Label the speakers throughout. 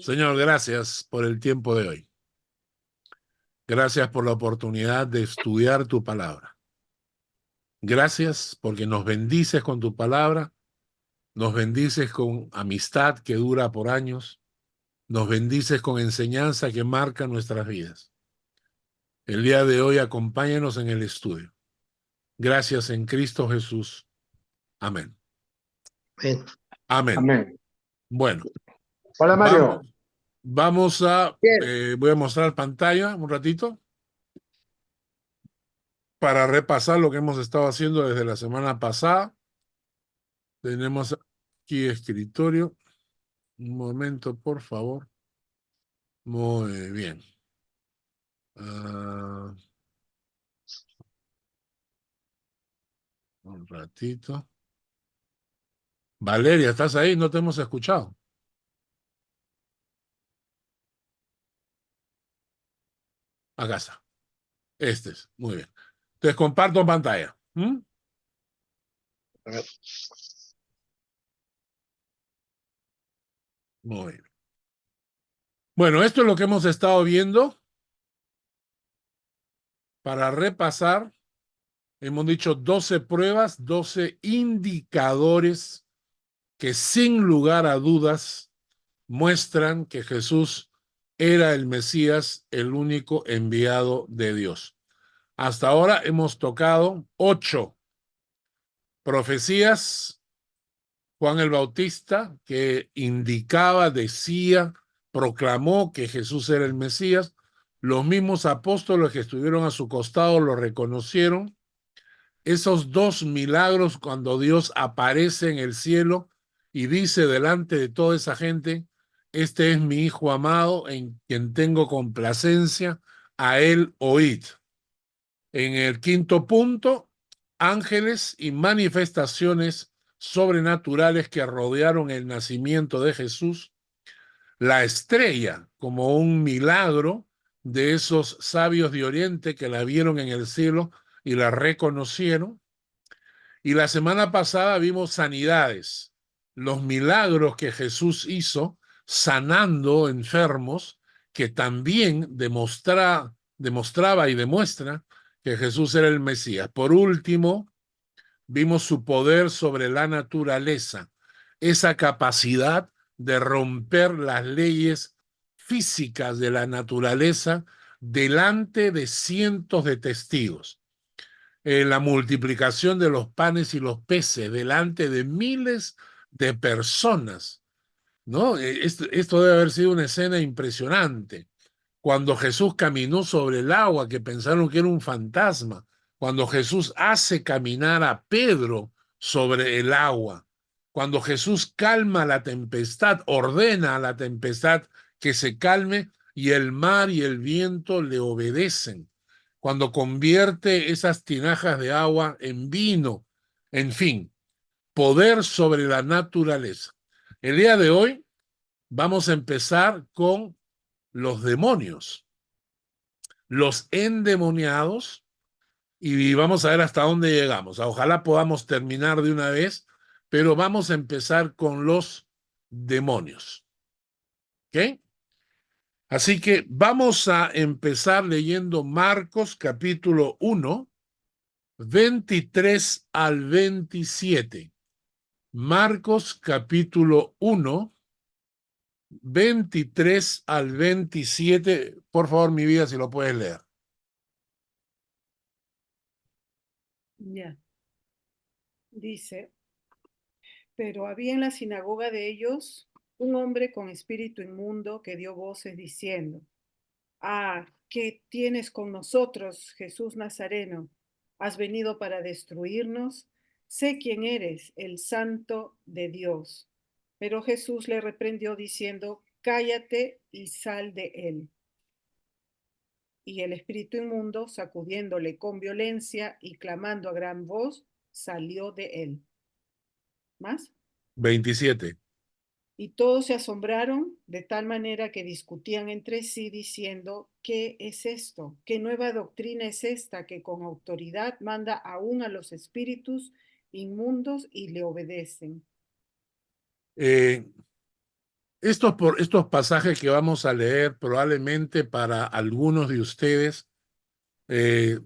Speaker 1: Señor, gracias por el tiempo de hoy. Gracias por la oportunidad de estudiar tu palabra. Gracias porque nos bendices con tu palabra, nos bendices con amistad que dura por años, nos bendices con enseñanza que marca nuestras vidas. El día de hoy acompáñanos en el estudio. Gracias en Cristo Jesús. Amén.
Speaker 2: Amén.
Speaker 1: Amén.
Speaker 2: Amén.
Speaker 1: Bueno,
Speaker 2: Hola, Mario.
Speaker 1: vamos a,
Speaker 2: Bien.
Speaker 1: voy a mostrar pantalla un ratito para repasar lo que hemos estado haciendo desde la semana pasada. Tenemos aquí escritorio. Un momento, por favor. Muy bien. Ah, un ratito. Valeria, ¿estás ahí? No te hemos escuchado. Acá está. Este es. Muy bien. Entonces comparto pantalla. ¿Mm?
Speaker 2: A ver.
Speaker 1: Muy bien. Bueno, esto es lo que hemos estado viendo. Para repasar, hemos dicho 12 pruebas, 12 indicadores que sin lugar a dudas muestran que Jesús era el Mesías, el único enviado de Dios. Hasta ahora hemos tocado 8 profecías. Juan el Bautista, que indicaba, decía, proclamó que Jesús era el Mesías. Los mismos apóstoles que estuvieron a su costado lo reconocieron. Esos 2 milagros cuando Dios aparece en el cielo y dice delante de toda esa gente, este es mi Hijo amado en quien tengo complacencia, a él oíd. En el quinto punto, ángeles y manifestaciones sobrenaturales que rodearon el nacimiento de Jesús, la estrella como un milagro de esos sabios de Oriente que la vieron en el cielo y la reconocieron. Y la semana pasada vimos sanidades, los milagros que Jesús hizo sanando enfermos, que también demostraba y demuestra que Jesús era el Mesías. Por último, vimos su poder sobre la naturaleza, esa capacidad de romper las leyes físicas de la naturaleza delante de cientos de testigos. La multiplicación de los panes y los peces delante de miles de personas, ¿no? Esto debe haber sido una escena impresionante. Cuando Jesús caminó sobre el agua, que pensaron que era un fantasma, cuando Jesús hace caminar a Pedro sobre el agua, cuando Jesús calma la tempestad, ordena a la tempestad que se calme y el mar y el viento le obedecen, cuando convierte esas tinajas de agua en vino, en fin, poder sobre la naturaleza. El día de hoy vamos a empezar con los demonios, los endemoniados, y vamos a ver hasta dónde llegamos. Ojalá podamos terminar de una vez, pero vamos a empezar con los demonios. ¿Ok? Así que vamos a empezar leyendo Marcos capítulo 1, 23 al 27. Marcos capítulo 1, 23 al 27. Por favor, mi vida, si lo puedes leer.
Speaker 3: Ya, dice, pero había en la sinagoga de ellos un hombre con espíritu inmundo que dio voces diciendo, ah, ¿qué tienes con nosotros, Jesús Nazareno? ¿Has venido para destruirnos? Sé quién eres, el Santo de Dios. Pero Jesús le reprendió diciendo, cállate y sal de él. Y el espíritu inmundo, sacudiéndole con violencia y clamando a gran voz, salió de él. ¿Más?
Speaker 1: 27.
Speaker 3: Y todos se asombraron de tal manera que discutían entre sí diciendo, ¿qué es esto? ¿Qué nueva doctrina es esta que con autoridad manda aún a los espíritus inmundos y le obedecen?
Speaker 1: estos pasajes que vamos a leer probablemente para algunos de ustedes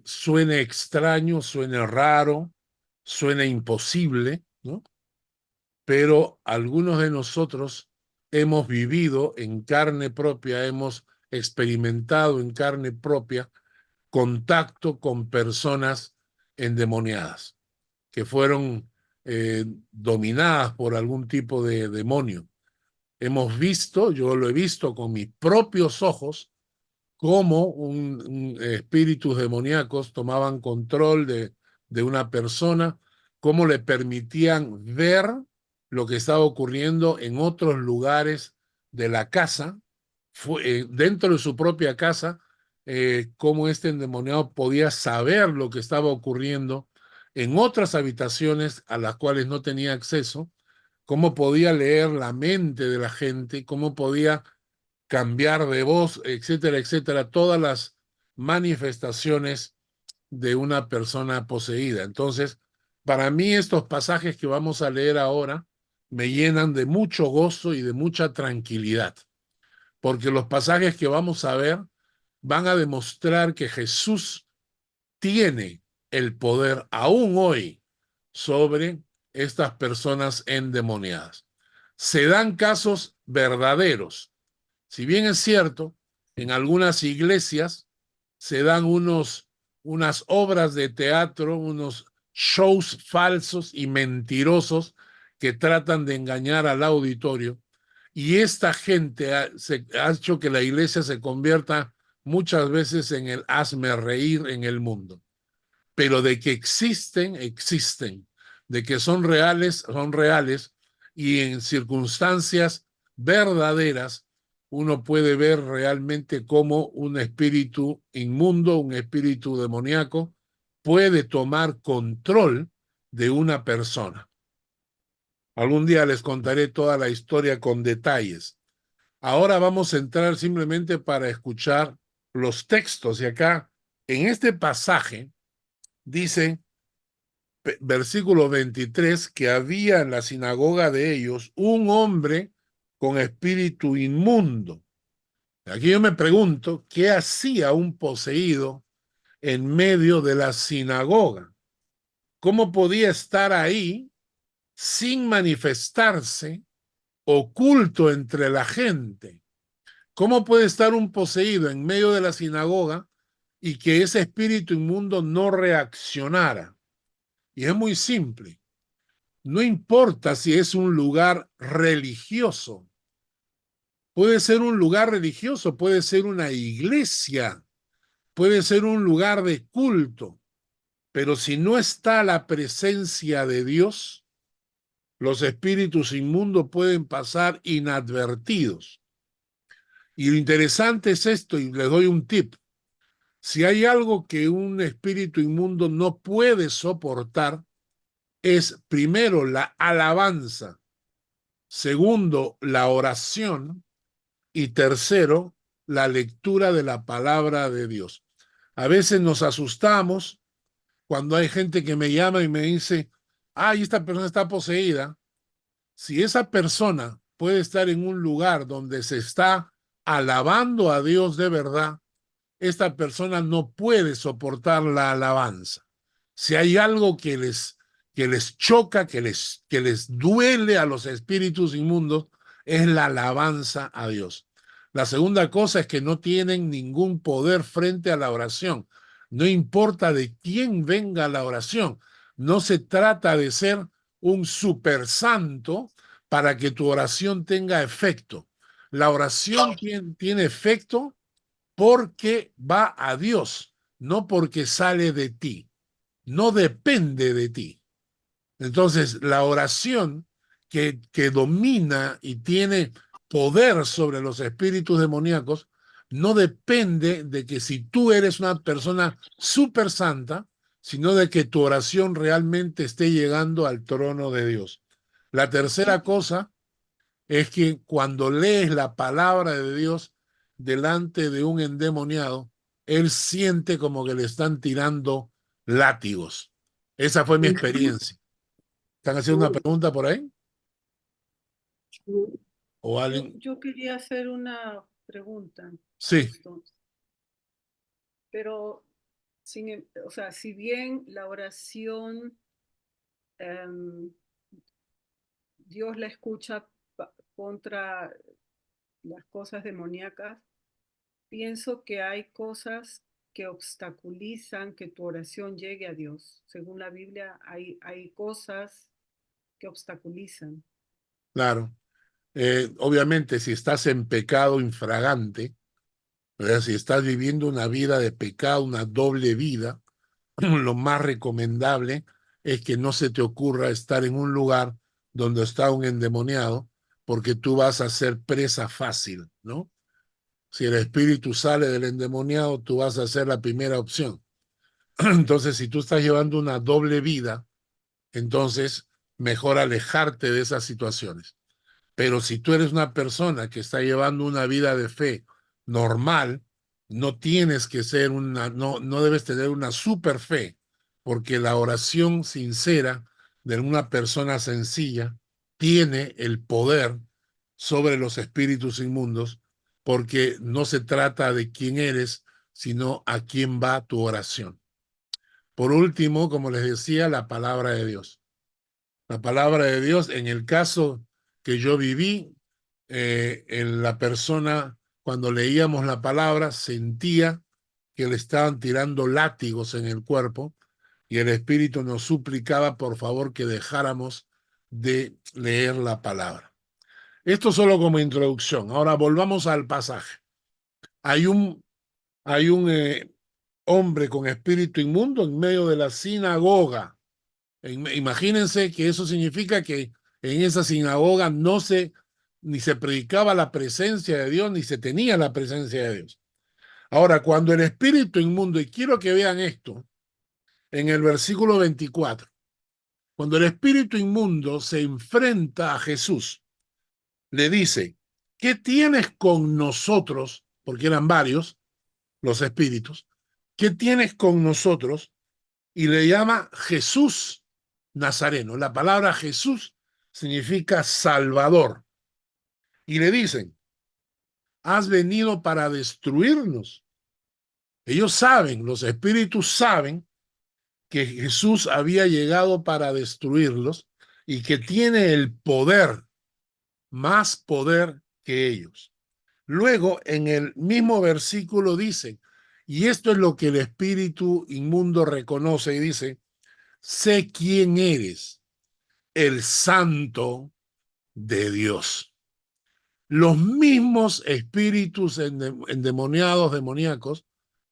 Speaker 1: suene extraño, suene raro, suene imposible, ¿no? Pero algunos de nosotros hemos vivido en carne propia, hemos experimentado en carne propia contacto con personas endemoniadas, que fueron dominadas por algún tipo de demonio. Hemos visto, yo lo he visto con mis propios ojos, cómo espíritus demoníacos tomaban control de una persona, cómo le permitían ver lo que estaba ocurriendo en otros lugares de la casa, dentro de su propia casa, cómo este endemoniado podía saber lo que estaba ocurriendo en otras habitaciones a las cuales no tenía acceso, cómo podía leer la mente de la gente, cómo podía cambiar de voz, etcétera, etcétera, todas las manifestaciones de una persona poseída. Entonces, para mí estos pasajes que vamos a leer ahora me llenan de mucho gozo y de mucha tranquilidad, porque los pasajes que vamos a ver van a demostrar que Jesús tiene el poder aún hoy sobre estas personas endemoniadas. Se dan casos verdaderos. Si bien es cierto, en algunas iglesias se dan unas obras de teatro, unos shows falsos y mentirosos que tratan de engañar al auditorio, y esta gente ha hecho que la iglesia se convierta muchas veces en el hazme reír en el mundo. Pero de que existen, existen. De que son reales, y en circunstancias verdaderas uno puede ver realmente cómo un espíritu inmundo, un espíritu demoníaco, puede tomar control de una persona. Algún día les contaré toda la historia con detalles. Ahora vamos a entrar simplemente para escuchar los textos. Y acá, en este pasaje, dice, versículo 23, que había en la sinagoga de ellos un hombre con espíritu inmundo. Aquí yo me pregunto, ¿qué hacía un poseído en medio de la sinagoga? ¿Cómo podía estar ahí sin manifestarse, oculto entre la gente? ¿Cómo puede estar un poseído en medio de la sinagoga y que ese espíritu inmundo no reaccionara? Y es muy simple. No importa si es un lugar religioso. Puede ser un lugar religioso, puede ser una iglesia, puede ser un lugar de culto, pero si no está la presencia de Dios, los espíritus inmundos pueden pasar inadvertidos. Y lo interesante es esto, y les doy un tip. Si hay algo que un espíritu inmundo no puede soportar, es primero la alabanza, segundo la oración, y tercero, la lectura de la palabra de Dios. A veces nos asustamos cuando hay gente que me llama y me dice, ay, esta persona está poseída. Si esa persona puede estar en un lugar donde se está alabando a Dios de verdad, esta persona no puede soportar la alabanza. Si hay algo que les choca, que les duele a los espíritus inmundos, es la alabanza a Dios. La segunda cosa es que no tienen ningún poder frente a la oración. No importa de quién venga la oración. No se trata de ser un super santo para que tu oración tenga efecto. La oración tiene efecto porque va a Dios, no porque sale de ti, no depende de ti. Entonces, la oración que domina y tiene poder sobre los espíritus demoníacos no depende de que si tú eres una persona súper santa, sino de que tu oración realmente esté llegando al trono de Dios. La tercera cosa es que cuando lees la palabra de Dios delante de un endemoniado, él siente como que le están tirando látigos. Esa fue mi experiencia. ¿Están haciendo una pregunta por ahí? o alguien.
Speaker 3: Yo quería hacer una pregunta.
Speaker 1: Sí,
Speaker 3: Esto, pero, o sea, si bien la oración Dios la escucha contra las cosas demoníacas, pienso que hay cosas que obstaculizan que tu oración llegue a Dios. Según la Biblia, hay cosas que obstaculizan.
Speaker 1: claro. Obviamente, si estás en pecado infragante, ¿verdad? Si estás viviendo una vida de pecado, una doble vida, lo más recomendable es que no se te ocurra estar en un lugar donde está un endemoniado, porque tú vas a ser presa fácil, ¿no? Si el espíritu sale del endemoniado, tú vas a ser la primera opción. Entonces, si tú estás llevando una doble vida, entonces mejor alejarte de esas situaciones. Pero si tú eres una persona que está llevando una vida de fe normal, no tienes que ser no debes tener una super fe, porque la oración sincera de una persona sencilla tiene el poder sobre los espíritus inmundos, porque no se trata de quién eres, sino a quién va tu oración. Por último, como les decía, la palabra de Dios. La palabra de Dios, en el caso que yo viví, en la persona, cuando leíamos la palabra, sentía que le estaban tirando látigos en el cuerpo y el Espíritu nos suplicaba, por favor, que dejáramos de leer la palabra. Esto solo como introducción. Ahora volvamos al pasaje. Hay un hombre con espíritu inmundo en medio de la sinagoga. Imagínense que eso significa que en esa sinagoga ni se predicaba la presencia de Dios, ni se tenía la presencia de Dios. Ahora, cuando el espíritu inmundo, y quiero que vean esto, en el versículo 24, cuando el espíritu inmundo se enfrenta a Jesús, le dice, ¿qué tienes con nosotros? Porque eran varios los espíritus. ¿Qué tienes con nosotros? Y le llama Jesús Nazareno. La palabra Jesús significa Salvador. Y le dicen, has venido para destruirnos. Ellos saben, los espíritus saben que Jesús había llegado para destruirlos y que tiene el poder, más poder que ellos. Luego, en el mismo versículo dice, y esto es lo que el espíritu inmundo reconoce y dice, sé quién eres, el santo de Dios. Los mismos espíritus endemoniados, demoníacos,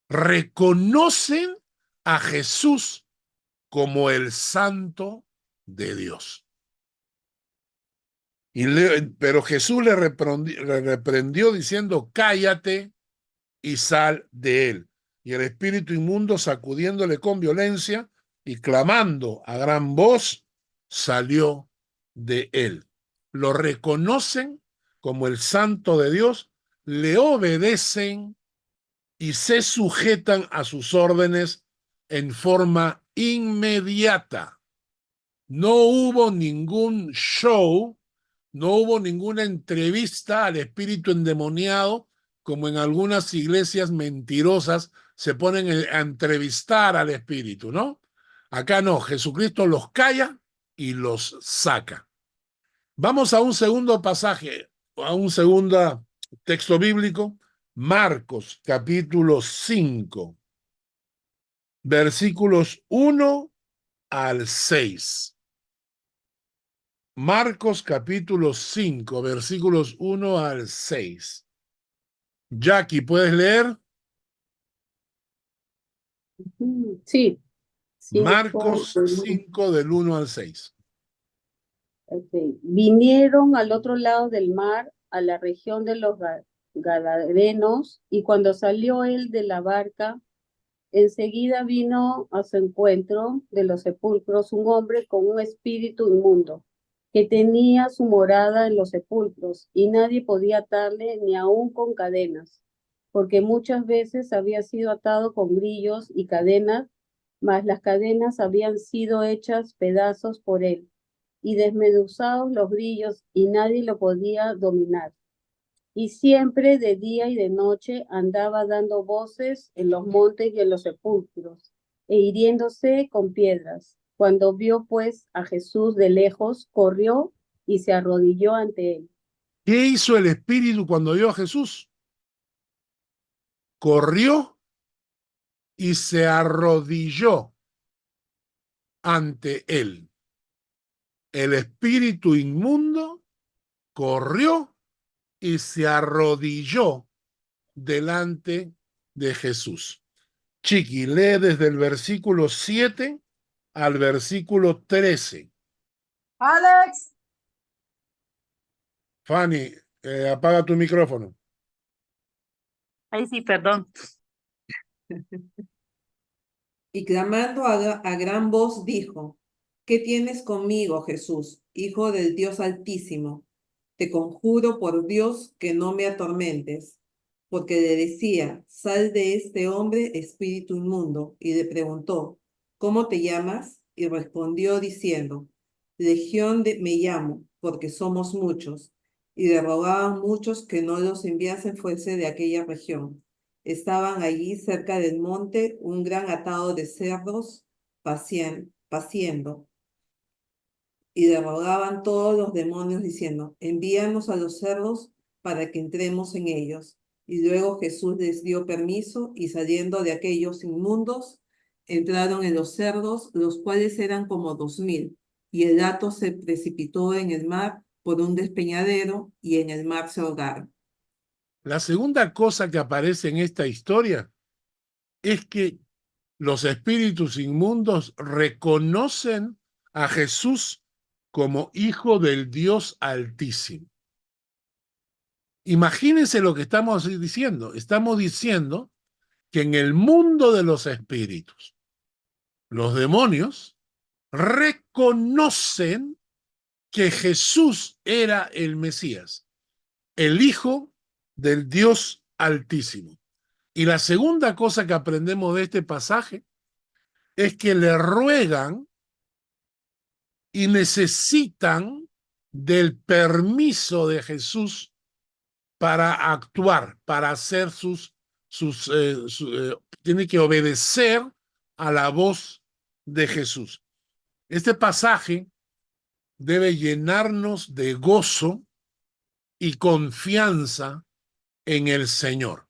Speaker 1: reconocen a Jesús como el santo de Dios. Pero Jesús le reprendió diciendo, cállate y sal de él. Y el espíritu inmundo, sacudiéndole con violencia y clamando a gran voz, salió de él. Lo reconocen como el santo de Dios, le obedecen y se sujetan a sus órdenes en forma inmediata. No hubo ningún show, no hubo ninguna entrevista al espíritu endemoniado, como en algunas iglesias mentirosas se ponen a entrevistar al espíritu, ¿no? Acá no, Jesucristo los calla y los saca. Vamos a un segundo pasaje, a un segundo texto bíblico, Marcos capítulo 5, versículos 1 al 6. Marcos capítulo 5, versículos 1 al 6. Jackie, ¿puedes leer?
Speaker 4: Sí,
Speaker 1: Marcos 5 del 1 al 6.
Speaker 4: Okay. Vinieron al otro lado del mar, a la región de los Gadarenos, y cuando salió él de la barca, enseguida vino a su encuentro de los sepulcros un hombre con un espíritu inmundo, que tenía su morada en los sepulcros, y nadie podía atarle ni aun con cadenas, porque muchas veces había sido atado con grillos y cadenas, mas las cadenas habían sido hechas pedazos por él, y desmenuzados los grillos, y nadie lo podía dominar. Y siempre de día y de noche andaba dando voces en los montes y en los sepulcros, e hiriéndose con piedras. Cuando vio pues a Jesús de lejos, corrió y se arrodilló ante él.
Speaker 1: ¿Qué hizo el espíritu cuando vio a Jesús? Corrió y se arrodilló ante él. El espíritu inmundo corrió y se arrodilló delante de Jesús. Chiqui, lee desde el versículo 7 al versículo 13.
Speaker 5: Alex,
Speaker 1: Fanny, apaga tu micrófono.
Speaker 5: ay sí, perdón.
Speaker 6: Y clamando a gran voz dijo, ¿qué tienes conmigo, Jesús, Hijo del Dios Altísimo? Te conjuro por Dios que no me atormentes. Porque le decía, sal de este hombre, espíritu inmundo. Y le preguntó, ¿cómo te llamas? Y respondió diciendo, Legión me llamo, porque somos muchos. Y le rogaban muchos que no los enviasen fuese de aquella región. Estaban allí cerca del monte un gran atado de cerdos paciendo, y le rogaban todos los demonios diciendo, envíanos a los cerdos para que entremos en ellos. Y luego Jesús les dio permiso, y saliendo de aquellos inmundos, entraron en los cerdos, los cuales eran como 2000, y el hato se precipitó en el mar por un despeñadero, y en el mar se ahogaron.
Speaker 1: La segunda cosa que aparece en esta historia es que los espíritus inmundos reconocen a Jesús como hijo del Dios Altísimo. Imagínense lo que estamos diciendo. Estamos diciendo que en el mundo de los espíritus, los demonios reconocen que Jesús era el Mesías, el hijo del Dios Altísimo. Y la segunda cosa que aprendemos de este pasaje es que le ruegan y necesitan del permiso de Jesús para actuar, para hacer tiene que obedecer a la voz de Jesús. Este pasaje debe llenarnos de gozo y confianza en el Señor.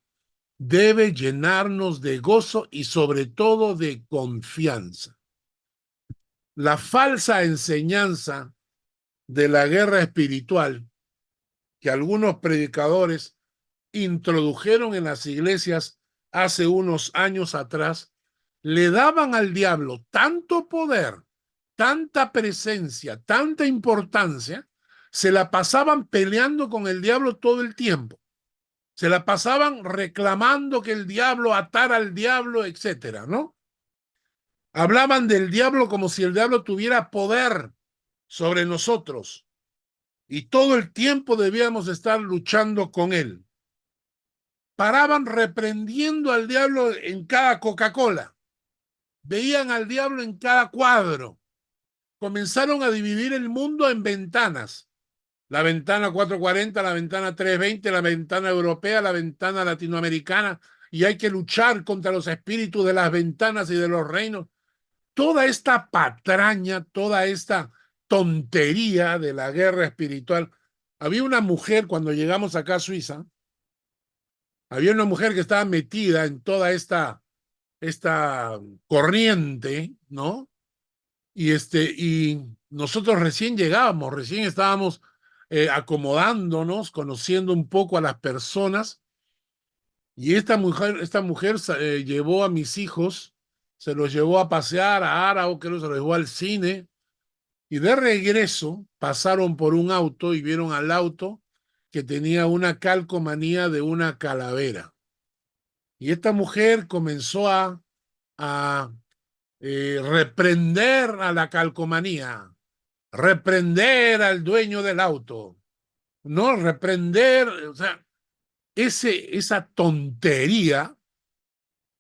Speaker 1: Debe llenarnos de gozo y sobre todo de confianza. La falsa enseñanza de la guerra espiritual que algunos predicadores introdujeron en las iglesias hace unos años atrás, le daban al diablo tanto poder, tanta presencia, tanta importancia, se la pasaban peleando con el diablo todo el tiempo. Se la pasaban reclamando que el diablo atara al diablo, etcétera, ¿no? Hablaban del diablo como si el diablo tuviera poder sobre nosotros y todo el tiempo debíamos estar luchando con él. Paraban reprendiendo al diablo en cada Coca-Cola. Veían al diablo en cada cuadro. Comenzaron a dividir el mundo en ventanas. La ventana 440, la ventana 320, la ventana europea, la ventana latinoamericana. Y hay que luchar contra los espíritus de las ventanas y de los reinos. Toda esta patraña, toda esta tontería de la guerra espiritual. Había una mujer cuando llegamos acá a Suiza, había una mujer que estaba metida en toda esta corriente, ¿no? Y nosotros recién llegábamos, recién estábamos acomodándonos, conociendo un poco a las personas, y esta mujer llevó a mis hijos, se los llevó a pasear a Arao, creo que se los llevó al cine, y de regreso pasaron por un auto y vieron al auto que tenía una calcomanía de una calavera. Y esta mujer comenzó a reprender a la calcomanía, reprender al dueño del auto, no reprender, o sea, esa tontería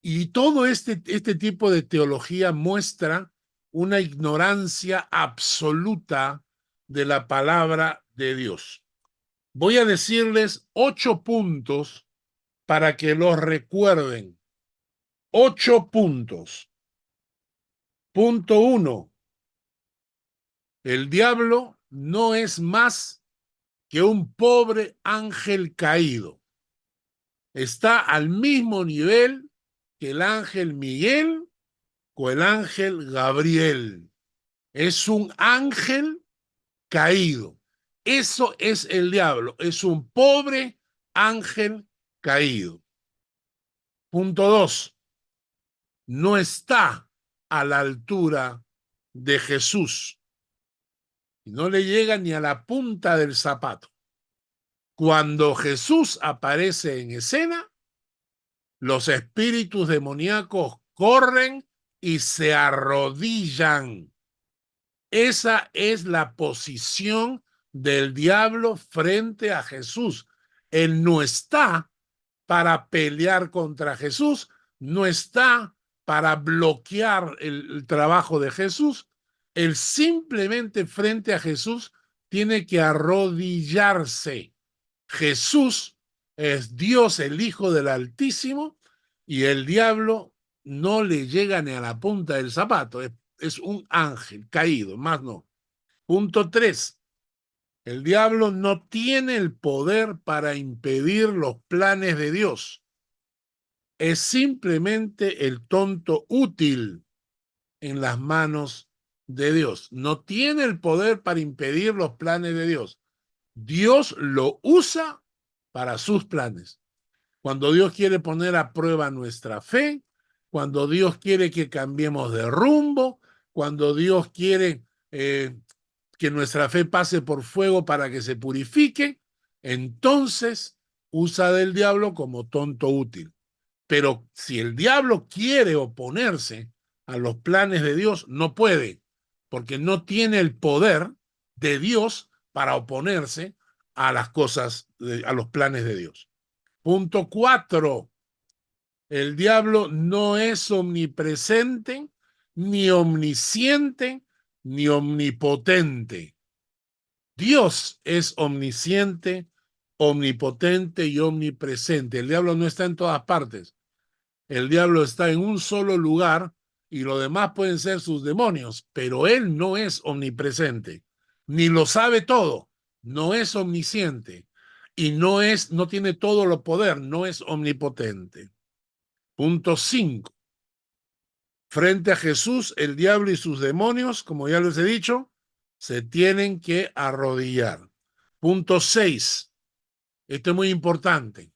Speaker 1: y todo este tipo de teología muestra una ignorancia absoluta de la palabra de Dios. Voy a decirles 8 puntos para que los recuerden. 8 puntos. Punto 1. El diablo no es más que un pobre ángel caído. Está al mismo nivel que el ángel Miguel o el ángel Gabriel. Es un ángel caído. Eso es el diablo. Es un pobre ángel caído. Punto 2. No está a la altura de Jesús. No le llega ni a la punta del zapato. Cuando Jesús aparece en escena, los espíritus demoníacos corren y se arrodillan. Esa es la posición del diablo frente a Jesús. Él no está para pelear contra Jesús, no está para bloquear el trabajo de Jesús. Él simplemente frente a Jesús tiene que arrodillarse. Jesús es Dios, el Hijo del Altísimo, y el diablo no le llega ni a la punta del zapato. Es un ángel caído, más no. Punto 3. El diablo no tiene el poder para impedir los planes de Dios. Es simplemente el tonto útil en las manos de Dios. No tiene el poder para impedir los planes de Dios. Dios lo usa para sus planes. Cuando Dios quiere poner a prueba nuestra fe, cuando Dios quiere que cambiemos de rumbo, cuando Dios quiere que nuestra fe pase por fuego para que se purifique, entonces usa del diablo como tonto útil. Pero si el diablo quiere oponerse a los planes de Dios, no puede, porque no tiene el poder de Dios para oponerse a las cosas, a los planes de Dios. Punto 4. El diablo no es omnipresente, ni omnisciente, ni omnipotente. Dios es omnisciente, omnipotente y omnipresente. El diablo no está en todas partes. El diablo está en un solo lugar y lo demás pueden ser sus demonios, pero él no es omnipresente, ni lo sabe todo, no es omnisciente y no tiene todo el poder, no es omnipotente. Punto 5. Frente a Jesús, el diablo y sus demonios, como ya les he dicho, se tienen que arrodillar. Punto 6. Esto es muy importante.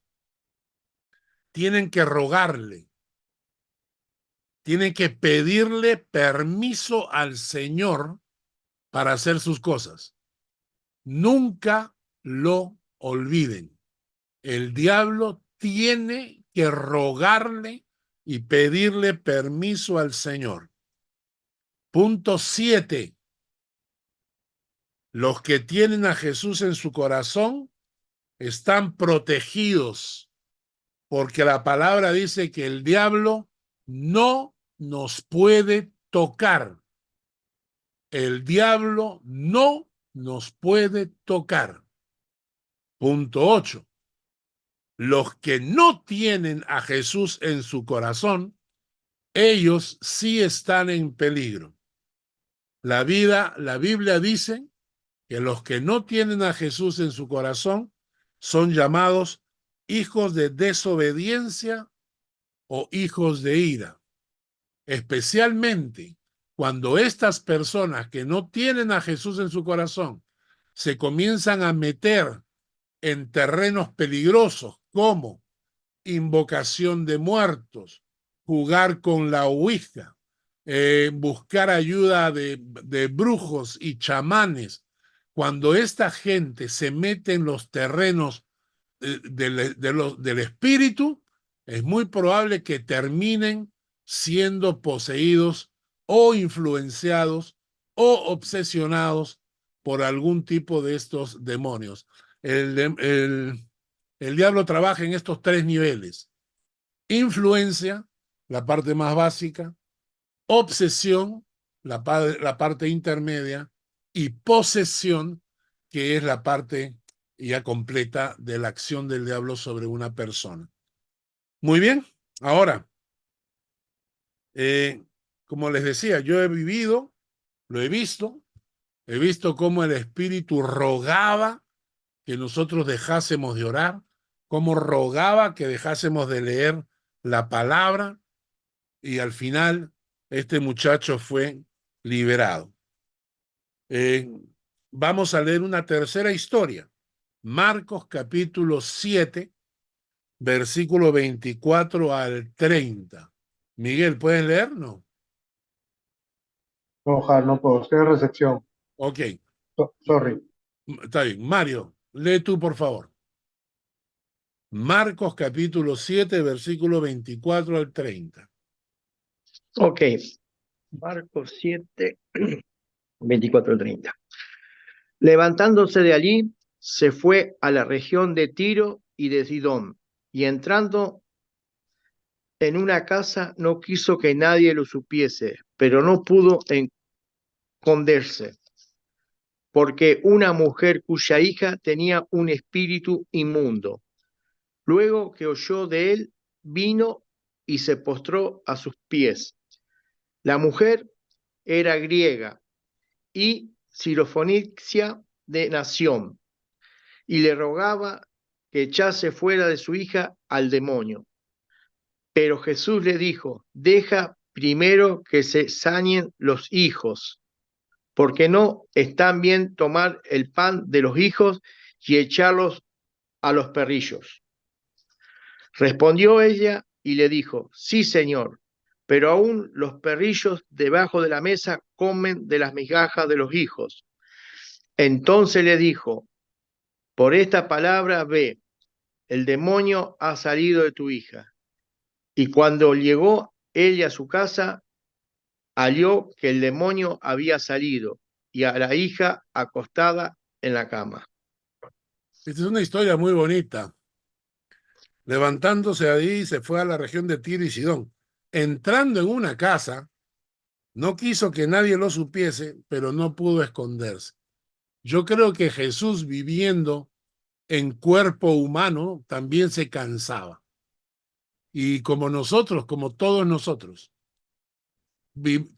Speaker 1: Tienen que rogarle. Tienen que pedirle permiso al Señor para hacer sus cosas. Nunca lo olviden. El diablo tiene que rogarle y pedirle permiso al Señor. Punto 7. Los que tienen a Jesús en su corazón están protegidos, porque la palabra dice que el diablo no nos puede tocar. El diablo no nos puede tocar. Punto 8. Los que no tienen a Jesús en su corazón, ellos sí están en peligro. La Biblia dice que los que no tienen a Jesús en su corazón son llamados hijos de desobediencia o hijos de ira. Especialmente cuando estas personas que no tienen a Jesús en su corazón se comienzan a meter en terrenos peligrosos como invocación de muertos, jugar con la ouija, buscar ayuda de brujos y chamanes. Cuando esta gente se mete en los terrenos del espíritu, es muy probable que terminen siendo poseídos o influenciados o obsesionados por algún tipo de estos demonios. El diablo trabaja en estos 3 niveles. Influencia, la parte más básica. Obsesión, la parte intermedia. y posesión, que es la parte ya completa de la acción del diablo sobre una persona. Muy bien, ahora, como les decía, yo he vivido, lo he visto cómo el Espíritu rogaba que nosotros dejásemos de orar, cómo rogaba que dejásemos de leer la palabra, y al final este muchacho fue liberado. Vamos a leer una tercera historia. Marcos capítulo 7, versículo 24 al 30. Miguel, ¿puedes leer? No.
Speaker 2: Ojalá, no puedo. Estoy en recepción.
Speaker 1: Ok,
Speaker 2: Sorry.
Speaker 1: está bien. Mario, lee tú, por favor. Marcos capítulo 7, versículo 24 al 30.
Speaker 7: Ok. Marcos 7, 24 al 30. Levantándose de allí, se fue a la región de Tiro y de Sidón, y entrando en una casa no quiso que nadie lo supiese, pero no pudo esconderse, porque una mujer cuya hija tenía un espíritu inmundo. Luego que oyó de él, vino y se postró a sus pies. La mujer era griega y sirofenicia de nación, y le rogaba que echase fuera de su hija al demonio. Pero Jesús le dijo: deja primero que se sanen los hijos, porque no están bien tomar el pan de los hijos y echarlos a los perrillos. Respondió ella y le dijo: sí, Señor, pero aún los perrillos debajo de la mesa comen de las migajas de los hijos. Entonces le dijo: por esta palabra ve, el demonio ha salido de tu hija. Y cuando llegó ella a su casa, halló que el demonio había salido y a la hija acostada en la cama.
Speaker 1: Esta es una historia muy bonita. Levantándose de ahí, se fue a la región de Tiro y Sidón. Entrando en una casa, no quiso que nadie lo supiese, pero no pudo esconderse. Yo creo que Jesús, viviendo en cuerpo humano, también se cansaba. Y como nosotros, como todos nosotros,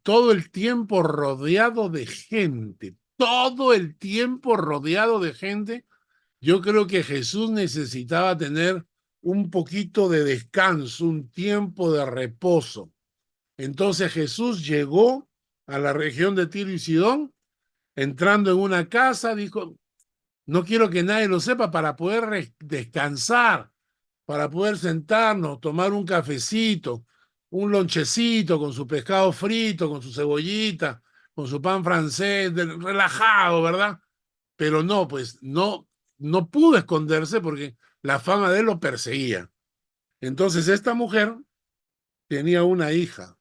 Speaker 1: todo el tiempo rodeado de gente, todo el tiempo rodeado de gente, yo creo que Jesús necesitaba tener un poquito de descanso, un tiempo de reposo. Entonces Jesús llegó a la región de Tiro y Sidón, entrando en una casa, dijo: no quiero que nadie lo sepa, para poder descansar, para poder sentarnos, tomar un cafecito, un lonchecito con su pescado frito, con su cebollita, con su pan francés, relajado, ¿verdad? Pero no, pues no pudo esconderse porque la fama de él lo perseguía. Entonces esta mujer tenía una hija.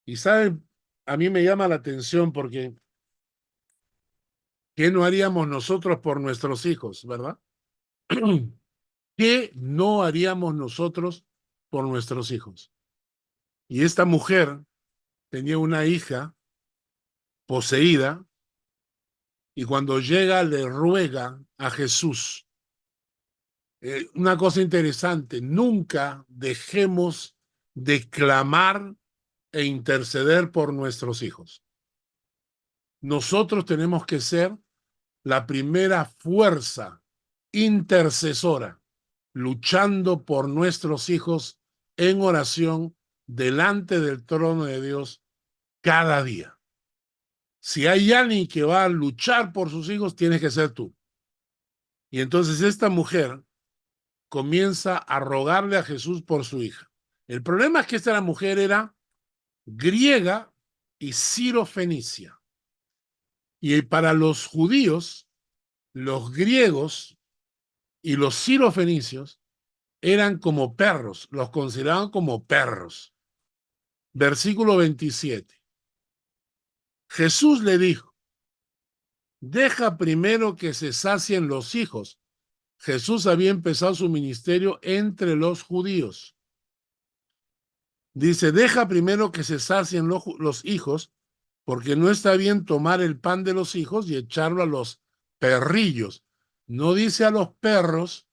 Speaker 1: Y saben, a mí me llama la atención porque ¿qué no haríamos nosotros por nuestros hijos, verdad? ¿Qué no haríamos nosotros por nuestros hijos? Y esta mujer tenía una hija poseída, y cuando llega le ruega a Jesús. Una cosa interesante: nunca dejemos de clamar e interceder por nuestros hijos. Nosotros tenemos que ser la primera fuerza intercesora, luchando por nuestros hijos en oración delante del trono de Dios cada día. Si hay alguien que va a luchar por sus hijos, tienes que ser tú. Y entonces esta mujer comienza a rogarle a Jesús por su hija. El problema es que esta mujer era griega y sirofenicia. Y para los judíos, los griegos y los sirofenicios eran como perros, los consideraban como perros. Versículo 27. Jesús le dijo: deja primero que se sacien los hijos. Jesús había empezado su ministerio entre los judíos. Dice: deja primero que se sacien los hijos, porque no está bien tomar el pan de los hijos y echarlo a los perrillos. No dice a los perros,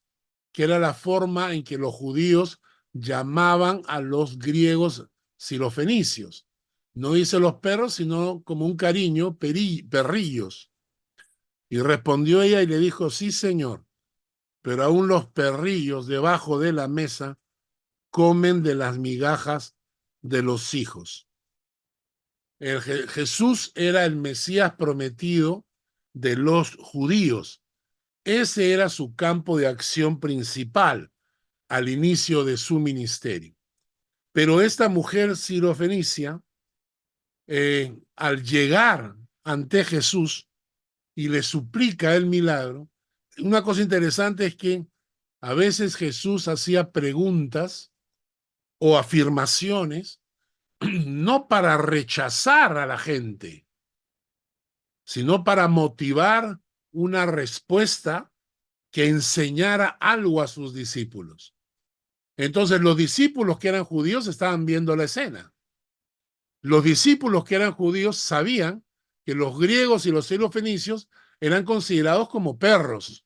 Speaker 1: que era la forma en que los judíos llamaban a los griegos sirofenicios. No dice los perros, sino como un cariño, perrillos. Y respondió ella y le dijo, sí, señor, pero aún los perrillos debajo de la mesa comen de las migajas de los hijos. Jesús era el Mesías prometido de los judíos. Ese era su campo de acción principal al inicio de su ministerio. Pero esta mujer sirofenicia, al llegar ante Jesús y le suplica el milagro, una cosa interesante es que a veces Jesús hacía preguntas o afirmaciones no para rechazar a la gente, sino para motivar una respuesta que enseñara algo a sus discípulos. Entonces los discípulos que eran judíos estaban viendo la escena. Los discípulos que eran judíos sabían que los griegos y los sirofenicios eran considerados como perros.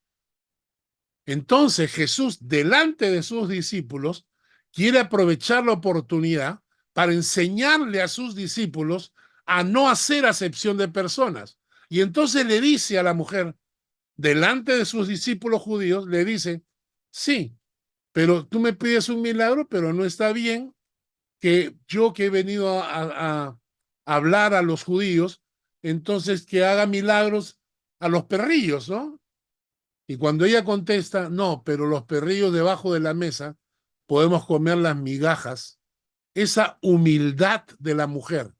Speaker 1: Entonces Jesús, delante de sus discípulos, quiere aprovechar la oportunidad para enseñarle a sus discípulos a no hacer acepción de personas. Y entonces le dice a la mujer, delante de sus discípulos judíos, le dice, sí, pero tú me pides un milagro, pero no está bien que yo que he venido a hablar a los judíos, entonces que haga milagros a los perrillos, ¿no? Y cuando ella contesta, no, pero los perrillos debajo de la mesa podemos comer las migajas, esa humildad de la mujer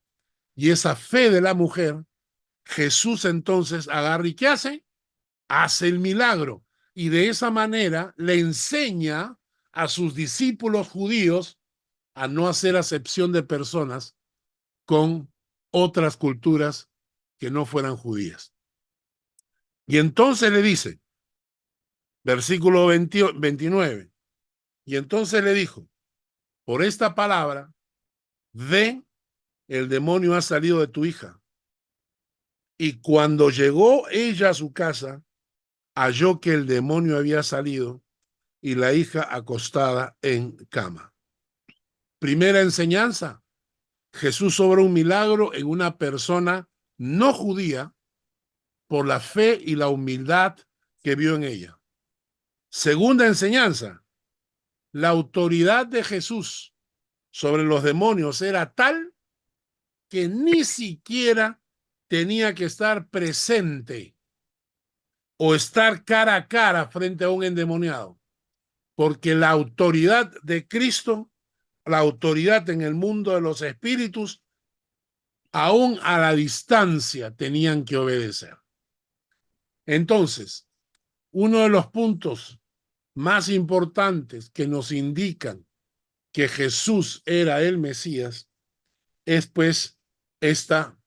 Speaker 1: y esa fe de la mujer, Jesús entonces agarra y ¿qué hace? Hace el milagro. Y de esa manera le enseña a sus discípulos judíos a no hacer acepción de personas con otras culturas que no fueran judías. Y entonces le dice, versículo 29, y entonces le dijo, por esta palabra, ve, el demonio ha salido de tu hija. Y cuando llegó ella a su casa, halló que el demonio había salido y la hija acostada en cama. Primera enseñanza, Jesús obra un milagro en una persona no judía por la fe y la humildad que vio en ella. Segunda enseñanza, la autoridad de Jesús sobre los demonios era tal que ni siquiera tenía que estar presente o estar cara a cara frente a un endemoniado, porque la autoridad de Cristo, la autoridad en el mundo de los espíritus, aún a la distancia tenían que obedecer. Entonces, uno de los puntos más importantes que nos indican que Jesús era el Mesías es pues esta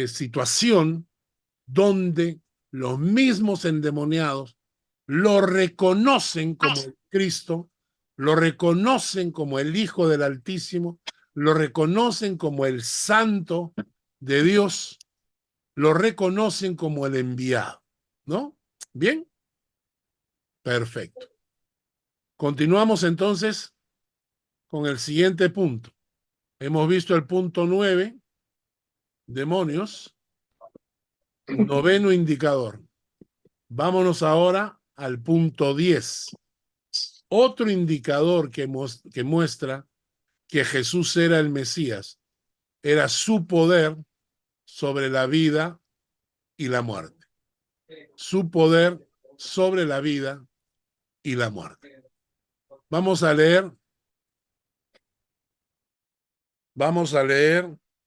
Speaker 1: situación donde los mismos endemoniados lo reconocen como el Cristo, lo reconocen como el Hijo del Altísimo, lo reconocen como el Santo de Dios, lo reconocen como el enviado, ¿no? ¿Bien? Perfecto. Continuamos entonces con el siguiente punto. Hemos visto el punto 9, demonios. Noveno indicador. Vámonos ahora al punto 10. Otro indicador que muestra que Jesús era el Mesías era su poder sobre la vida y la muerte. Su poder sobre la vida y la muerte. Vamos a leer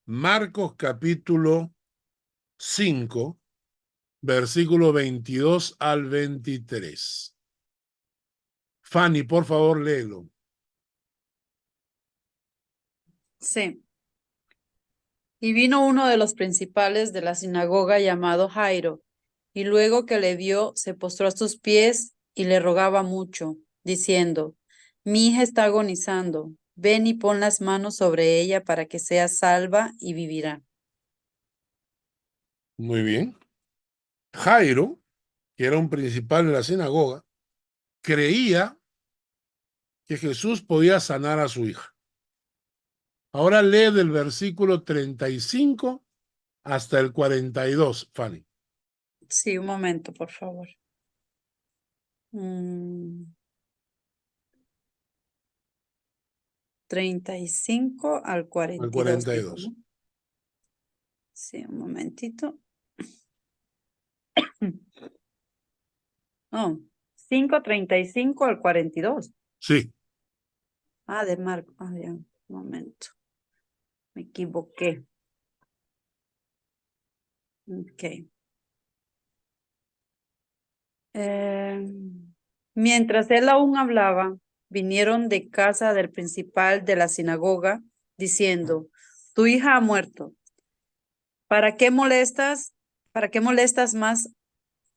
Speaker 1: Marcos capítulo 5, versículo 22 al 23. Fanny, por favor, léelo.
Speaker 5: Sí. Y vino uno de los principales de la sinagoga llamado Jairo, y luego que le vio, se postró a sus pies y le rogaba mucho, diciendo, mi hija está agonizando, ven y pon las manos sobre ella para que sea salva y vivirá.
Speaker 1: Muy bien. Jairo, que era un principal de la sinagoga, creía que Jesús podía sanar a su hija. Ahora lee del versículo 35 hasta el 42, Fanny.
Speaker 5: Sí, un momento, por favor. 35 al
Speaker 1: Al
Speaker 5: 42, dijo,
Speaker 1: 42.
Speaker 5: ¿no? Sí, un momentito. Oh, 5:35 al 42.
Speaker 1: Sí.
Speaker 5: Ah, de Marco. Ah, ya, un momento. Me equivoqué. Ok. Mientras él aún hablaba, vinieron de casa del principal de la sinagoga, diciendo, tu hija ha muerto. ¿Para qué molestas? ¿Para qué molestas más?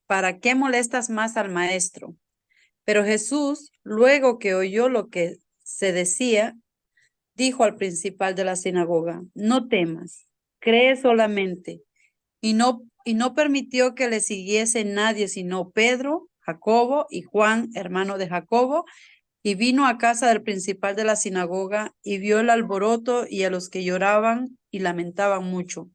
Speaker 5: ¿Para qué molestas más al maestro? Pero Jesús, luego que oyó lo que se decía, dijo al principal de la sinagoga, no temas, cree solamente. Y no permitió que le siguiese nadie, sino Pedro, Jacobo y Juan, hermano de Jacobo, y vino a casa del principal de la sinagoga y vio el alboroto y a los que lloraban y lamentaban mucho.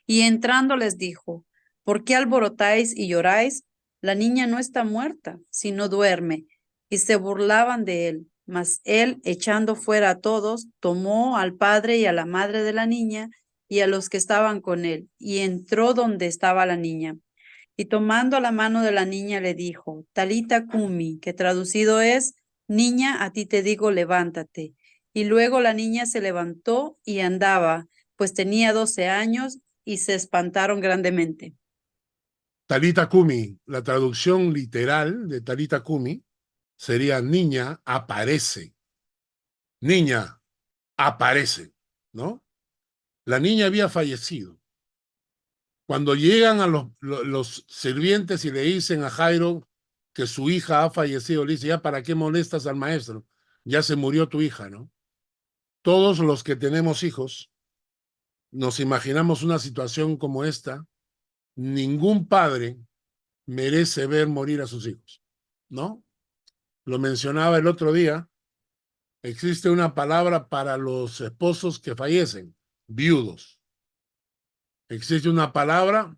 Speaker 5: Y entrando les dijo, ¿por qué alborotáis y lloráis? La niña no está muerta, sino duerme. Y se burlaban de él. Mas él, echando fuera a todos, tomó al padre y a la madre de la niña y a los que estaban con él, y entró donde estaba la niña. Y tomando la mano de la niña le dijo, Talita cumi, que traducido es, niña, a ti te digo, levántate. Y luego la niña se levantó y andaba, pues tenía 12 años, y se espantaron grandemente.
Speaker 1: Talita Kumi, la traducción literal de Talita Kumi sería niña aparece. Niña aparece, ¿no? La niña había fallecido. Cuando llegan a los sirvientes y le dicen a Jairo que su hija ha fallecido, le dice, ya, ¿para qué molestas al maestro? Ya se murió tu hija, ¿no? Todos los que tenemos hijos nos imaginamos una situación como esta. Ningún padre merece ver morir a sus hijos, ¿no? Lo mencionaba el otro día, existe una palabra para los esposos que fallecen, viudos. Existe una palabra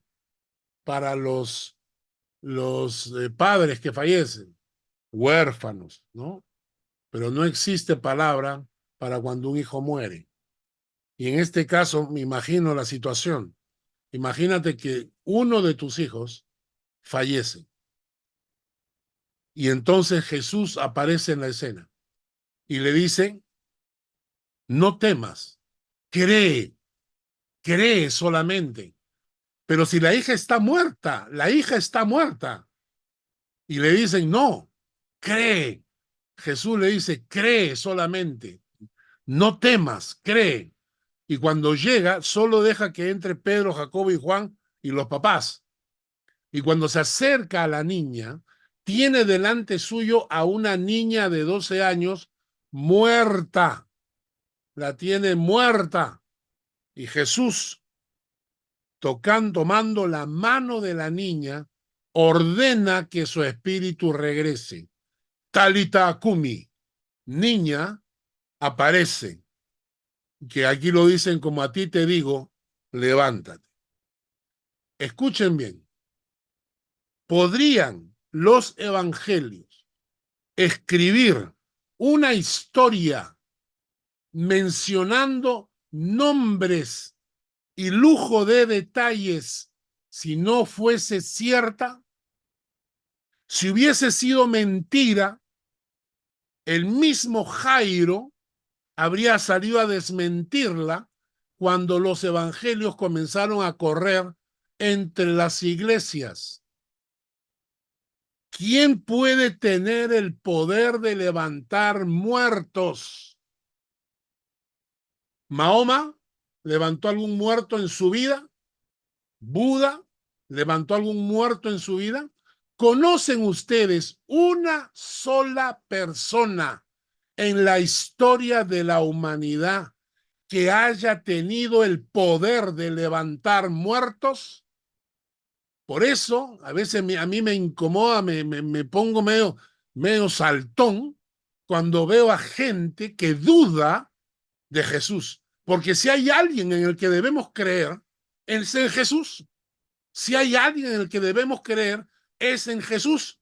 Speaker 1: para los padres que fallecen, huérfanos, ¿no? Pero no existe palabra para cuando un hijo muere. Y en este caso, me imagino la situación. Imagínate que uno de tus hijos fallece. Y entonces Jesús aparece en la escena y le dice, no temas, cree, cree solamente. Pero si la hija está muerta, la hija está muerta. Y le dicen, no, cree. Jesús le dice, cree solamente. No temas, cree. Y cuando llega, solo deja que entre Pedro, Jacobo y Juan y los papás. Y cuando se acerca a la niña, tiene delante suyo a una niña de 12 años muerta. La tiene muerta. Y Jesús, tomando la mano de la niña, ordena que su espíritu regrese. Talita Kumi, niña, aparece. Que aquí lo dicen como a ti te digo, levántate. Escuchen bien. ¿Podrían los evangelios escribir una historia mencionando nombres y lujo de detalles si no fuese cierta? Si hubiese sido mentira, el mismo Jairo habría salido a desmentirla cuando los evangelios comenzaron a correr entre las iglesias. ¿Quién puede tener el poder de levantar muertos? ¿Mahoma levantó algún muerto en su vida? ¿Buda levantó algún muerto en su vida? ¿Conocen ustedes una sola persona en la historia de la humanidad que haya tenido el poder de levantar muertos. Por eso, a veces a mí me incomoda, me pongo medio saltón cuando veo a gente que duda de Jesús. Porque si hay alguien en el que debemos creer, es en Jesús. Si hay alguien en el que debemos creer, es en Jesús.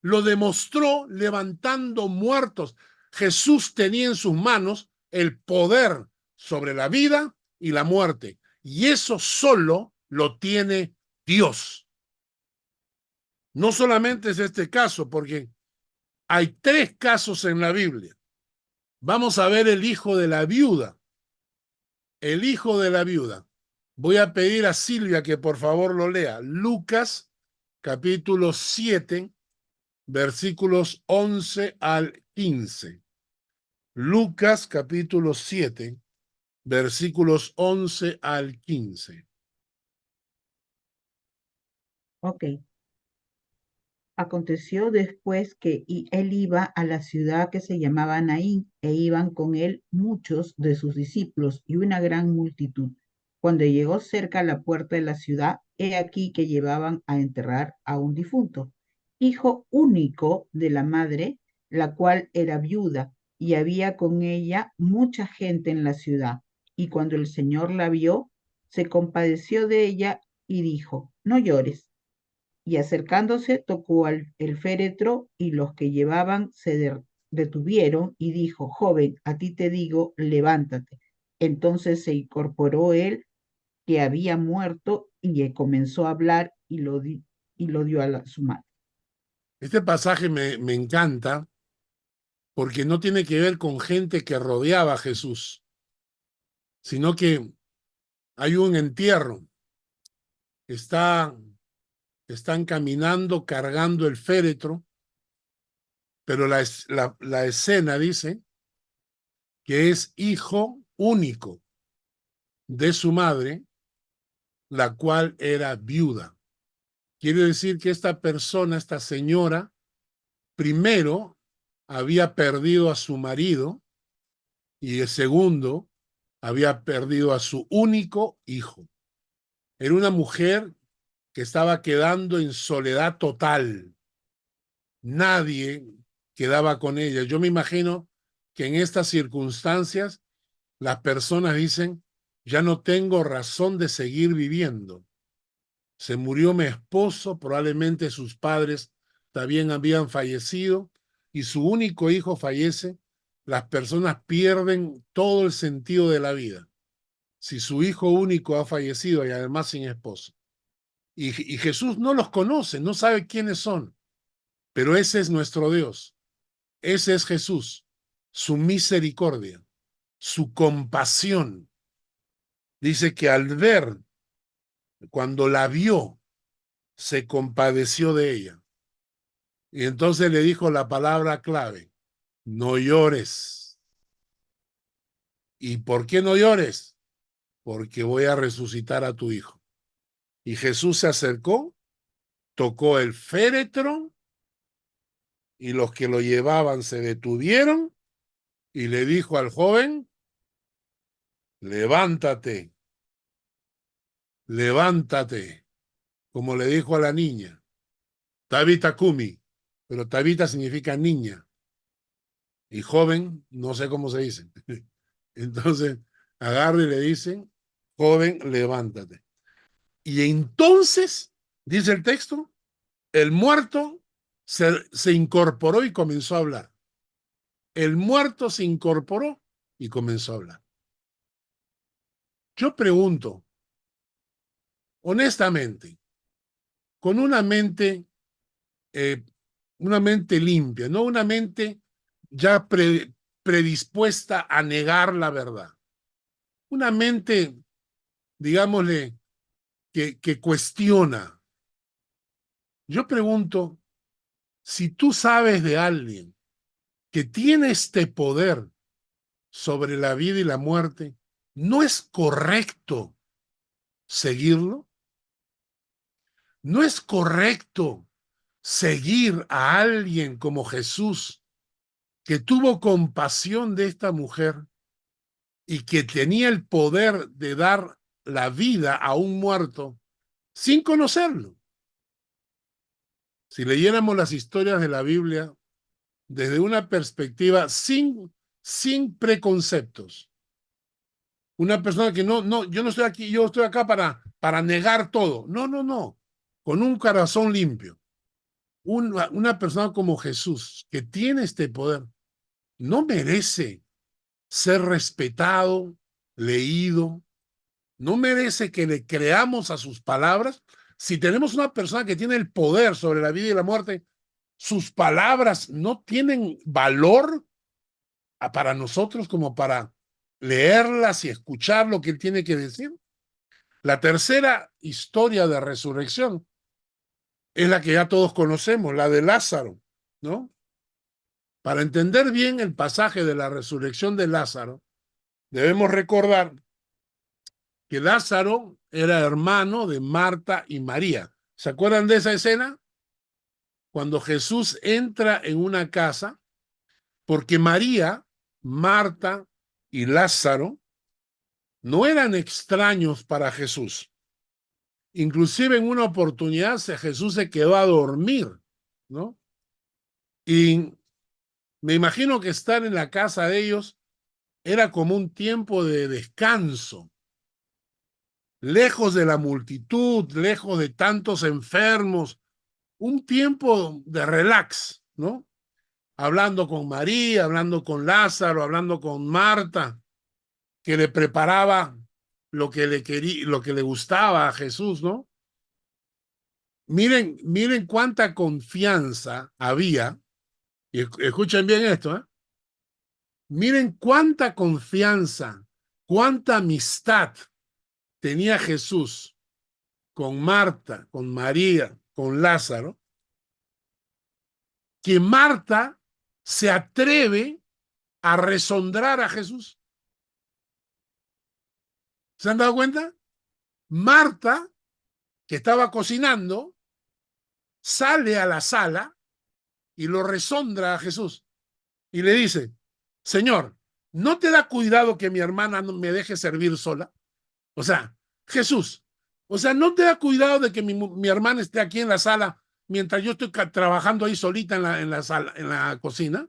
Speaker 1: Lo demostró levantando muertos. Jesús tenía en sus manos el poder sobre la vida y la muerte. Y eso solo lo tiene Dios. No solamente es este caso, porque hay 3 casos en la Biblia. Vamos a ver el hijo de la viuda. El hijo de la viuda. Voy a pedir a Silvia que por favor lo lea. Lucas, capítulo 7, versículos 11 al 15. Lucas, capítulo 7, versículos 11 al 15.
Speaker 8: Ok. Aconteció después que él iba a la ciudad que se llamaba Naín, e iban con él muchos de sus discípulos y una gran multitud. Cuando llegó cerca a la puerta de la ciudad, he aquí que llevaban a enterrar a un difunto, hijo único de la madre, la cual era viuda, y había con ella mucha gente en la ciudad. Y cuando el Señor la vio, se compadeció de ella y dijo: no llores. Y acercándose tocó el féretro, y los que llevaban se detuvieron, y dijo: joven, a ti te digo, levántate. Entonces se incorporó él, que había muerto, y comenzó a hablar, y lo dio a su madre.
Speaker 1: Este pasaje me encanta porque no tiene que ver con gente que rodeaba a Jesús, sino que hay un entierro. Están caminando cargando el féretro, pero la escena dice que es hijo único de su madre, la cual era viuda. Quiere decir que esta persona, esta señora, primero había perdido a su marido y el segundo había perdido a su único hijo. Era una mujer que estaba quedando en soledad total. Nadie quedaba con ella. Yo me imagino que en estas circunstancias las personas dicen: ya no tengo razón de seguir viviendo. Se murió mi esposo, probablemente sus padres también habían fallecido, y su único hijo fallece. Las personas pierden todo el sentido de la vida. Si su hijo único ha fallecido y además sin esposo. Y Jesús no los conoce, no sabe quiénes son, pero ese es nuestro Dios. Ese es Jesús, su misericordia, su compasión. Dice que al ver, cuando la vio, se compadeció de ella. Y entonces le dijo la palabra clave: no llores. ¿Y por qué no llores? Porque voy a resucitar a tu hijo. Y Jesús se acercó, tocó el féretro, y los que lo llevaban se detuvieron, y le dijo al joven: levántate, levántate, como le dijo a la niña, Tabita Kumi, pero Tabita significa niña, y joven, no sé cómo se dice. Entonces, agarra y le dicen: joven, levántate. Y entonces, dice el texto, el muerto se incorporó y comenzó a hablar. El muerto se incorporó y comenzó a hablar. Yo pregunto, honestamente, con una mente limpia, no una mente ya predispuesta a negar la verdad. Una mente, digámosle, que cuestiona. Yo pregunto, si tú sabes de alguien que tiene este poder sobre la vida y la muerte, ¿no es correcto seguirlo? ¿No es correcto seguir a alguien como Jesús que tuvo compasión de esta mujer y que tenía el poder de dar la vida a un muerto sin conocerlo. Si leyéramos las historias de la Biblia desde una perspectiva sin preconceptos, una persona que yo no estoy aquí, yo estoy acá para negar todo. No, con un corazón limpio. Una persona como Jesús, que tiene este poder, no merece ser respetado, leído, no merece que le creamos a sus palabras. Si tenemos una persona que tiene el poder sobre la vida y la muerte, sus palabras no tienen valor para nosotros como para leerlas y escuchar lo que él tiene que decir. La tercera historia de resurrección es la que ya todos conocemos, la de Lázaro, ¿no? Para entender bien el pasaje de la resurrección de Lázaro, debemos recordar que Lázaro era hermano de Marta y María. ¿Se acuerdan de esa escena? Cuando Jesús entra en una casa, porque María, Marta y Lázaro no eran extraños para Jesús. Inclusive en una oportunidad Jesús se quedó a dormir, ¿no? Y me imagino que estar en la casa de ellos era como un tiempo de descanso, lejos de la multitud, lejos de tantos enfermos, un tiempo de relax, ¿no? Hablando con María, hablando con Lázaro, hablando con Marta, que le preparaba lo que le gustaba a Jesús, ¿no? Miren cuánta confianza había, y escuchen bien esto, ¿eh? Miren cuánta confianza, cuánta amistad tenía Jesús con Marta, con María, con Lázaro, que Marta se atreve a rezondrar a Jesús. ¿Se han dado cuenta? Marta, que estaba cocinando, sale a la sala y lo rezondra a Jesús y le dice: Señor, ¿no te da cuidado que mi hermana no me deje servir sola? O sea, Jesús, o sea, ¿no te da cuidado de que mi hermana esté aquí en la sala mientras yo estoy trabajando ahí solita en la sala, en la cocina?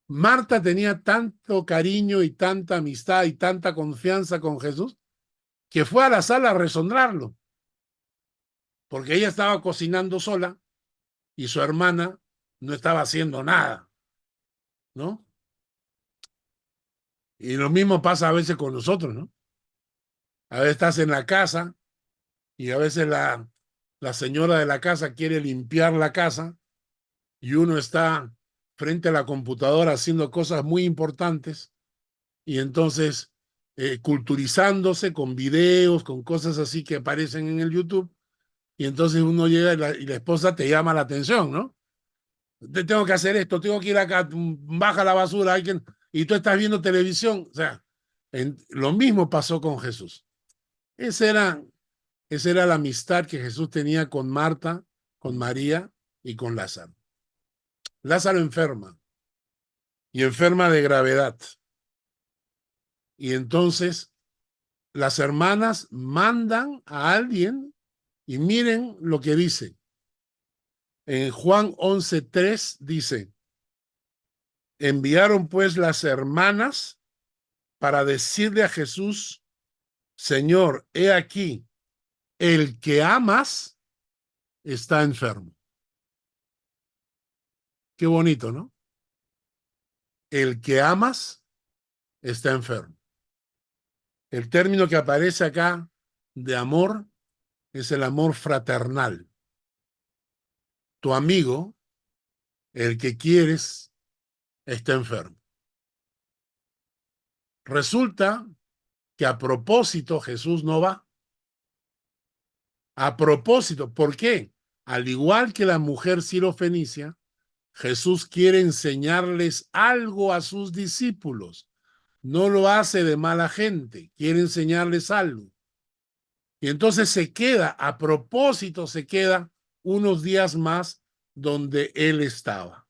Speaker 1: Marta tenía tanto cariño y tanta amistad y tanta confianza con Jesús que fue a la sala a rezondrarlo, porque ella estaba cocinando sola y su hermana no estaba haciendo nada, ¿no? Y lo mismo pasa a veces con nosotros, ¿no? A veces estás en la casa y a veces la señora de la casa quiere limpiar la casa y uno está frente a la computadora haciendo cosas muy importantes y entonces culturizándose con videos, con cosas así que aparecen en el YouTube, y entonces uno llega y la esposa te llama la atención, ¿no? Tengo que hacer esto, tengo que ir acá, baja la basura, alguien, y tú estás viendo televisión. O sea, lo mismo pasó con Jesús. Esa era la amistad que Jesús tenía con Marta, con María y con Lázaro. Lázaro enferma, y enferma de gravedad. Y entonces las hermanas mandan a alguien y miren lo que dice. En Juan 11:3 dice: enviaron pues las hermanas para decirle a Jesús: Señor, he aquí, el que amas está enfermo. Qué bonito, ¿no? El que amas está enfermo. El término que aparece acá de amor es el amor fraternal. Tu amigo, el que quieres, está enfermo. Resulta que a propósito Jesús no va. A propósito, ¿por qué? Al igual que la mujer sirofenicia, Jesús quiere enseñarles algo a sus discípulos. No lo hace de mala gente, quiere enseñarles algo. Y entonces a propósito se queda unos días más donde él estaba.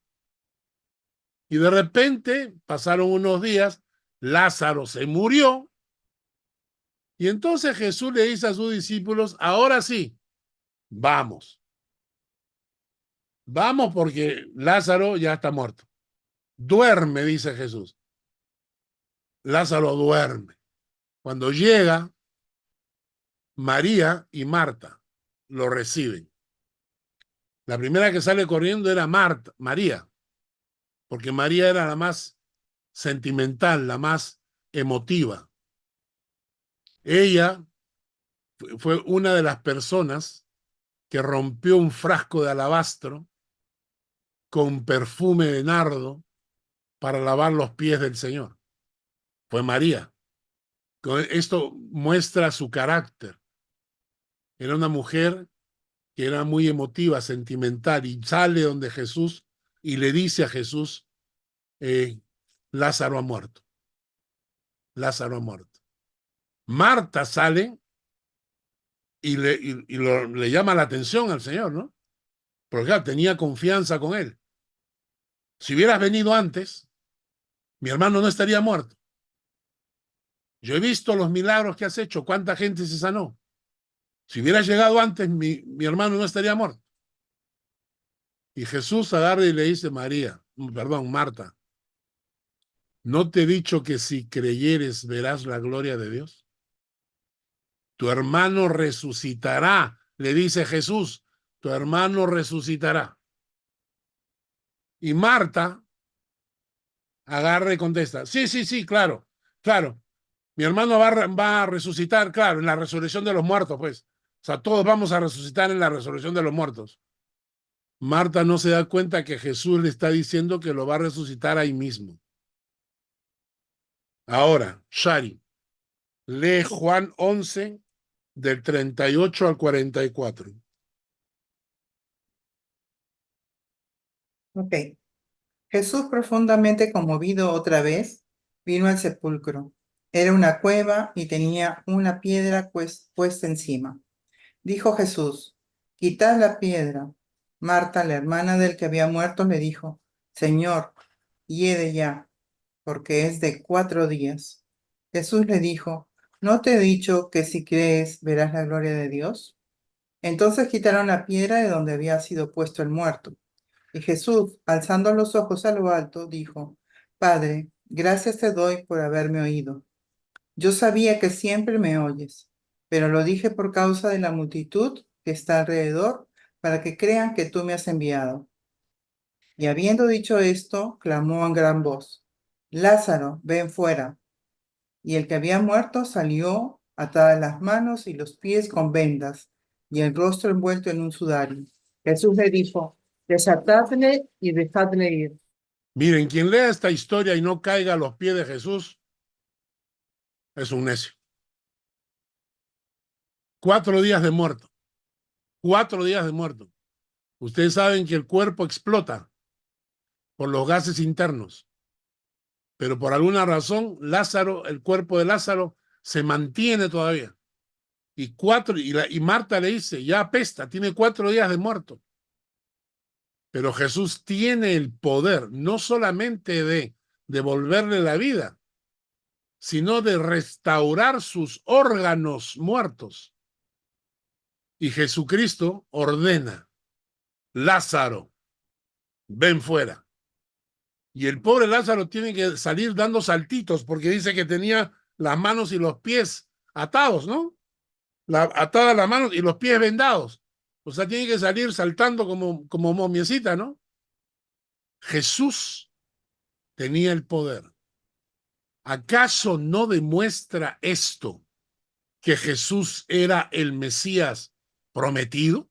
Speaker 1: Y de repente pasaron unos días, Lázaro se murió, y entonces Jesús le dice a sus discípulos, ahora sí, vamos. Vamos porque Lázaro ya está muerto. Duerme, dice Jesús. Lázaro duerme. Cuando llega, María y Marta lo reciben. La primera que sale corriendo era María, porque María era la más sentimental, la más emotiva. Ella fue una de las personas que rompió un frasco de alabastro con perfume de nardo para lavar los pies del Señor. Fue María. Esto muestra su carácter. Era una mujer que era muy emotiva, sentimental, y sale donde Jesús y le dice a Jesús, Lázaro ha muerto. Lázaro ha muerto. Marta sale y le llama la atención al Señor, ¿no? Porque claro, tenía confianza con él. Si hubieras venido antes, mi hermano no estaría muerto. Yo he visto los milagros que has hecho, cuánta gente se sanó. Si hubieras llegado antes, mi hermano no estaría muerto. Y Jesús agarra y le dice, Marta, ¿no te he dicho que si creyeres verás la gloria de Dios? Tu hermano resucitará, le dice Jesús, tu hermano resucitará. Y Marta agarra y contesta, sí, claro. Mi hermano va a resucitar, claro, en la resurrección de los muertos, pues. O sea, todos vamos a resucitar en la resurrección de los muertos. Marta no se da cuenta que Jesús le está diciendo que lo va a resucitar ahí mismo. Ahora, Shari, lee Juan 11, del 38 al 44.
Speaker 9: Ok. Jesús, profundamente conmovido otra vez, vino al sepulcro. Era una cueva y tenía una piedra puesta encima. Dijo Jesús, quitad la piedra. Marta, la hermana del que había muerto, le dijo, Señor, hiede ya, porque es de 4 días. Jesús le dijo, ¿no te he dicho que si crees verás la gloria de Dios? Entonces quitaron la piedra de donde había sido puesto el muerto. Y Jesús, alzando los ojos a lo alto, dijo, Padre, gracias te doy por haberme oído. Yo sabía que siempre me oyes, pero lo dije por causa de la multitud que está alrededor, para que crean que tú me has enviado. Y habiendo dicho esto, clamó en gran voz, Lázaro, ven fuera. Y el que había muerto salió, atadas las manos y los pies con vendas, y el rostro envuelto en un sudario. Jesús le dijo, desatadle y dejadle ir.
Speaker 1: Miren, quien lea esta historia y no caiga a los pies de Jesús es un necio. 4 días de muerto. 4 días de muerto. Ustedes saben que el cuerpo explota por los gases internos, pero por alguna razón el cuerpo de Lázaro se mantiene todavía. Y Marta le dice, ya apesta, tiene 4 días de muerto. Pero Jesús tiene el poder no solamente de devolverle la vida, sino de restaurar sus órganos muertos. Y Jesucristo ordena, Lázaro, ven fuera. Y el pobre Lázaro tiene que salir dando saltitos porque dice que tenía las manos y los pies atados, ¿no? Atadas las manos y los pies vendados. O sea, tiene que salir saltando como momiecita, ¿no? Jesús tenía el poder. ¿Acaso no demuestra esto que Jesús era el Mesías prometido?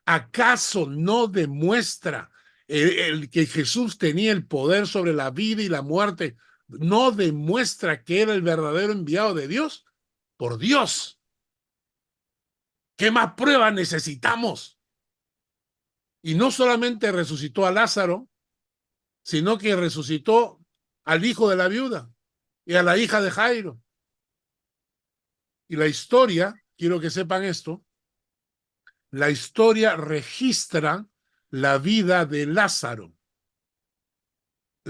Speaker 1: ¿Acaso no demuestra que Jesús tenía el poder sobre la vida y la muerte? ¿No demuestra que era el verdadero enviado de Dios? Por Dios. ¿Qué más pruebas necesitamos? Y no solamente resucitó a Lázaro, sino que resucitó al hijo de la viuda y a la hija de Jairo. Y la historia, quiero que sepan esto, la historia registra la vida de Lázaro.